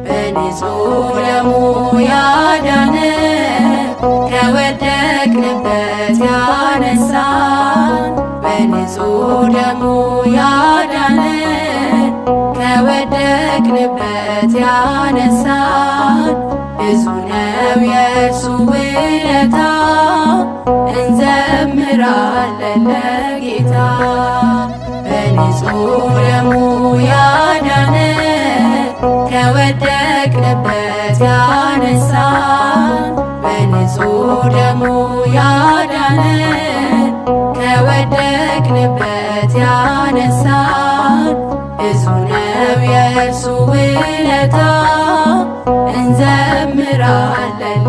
በንጹሕ ደሙ ያዳነን ከወደቅንበት ያነሳን በንጹሕ ደሙ ያዳነን ከወደቅንበት ያነሳን ብዙ ነው የእርሱ ውለታ እንዘምራለን ለጌታ። በንጹሕ ደሙ ያዳነን ከወደቅንበት ያነሳን በንጹሕ ደሙ ያዳነን ከወደቅንበት ያነሳን ብዙ ነው የእርሱ ውለታ እንዘምራለን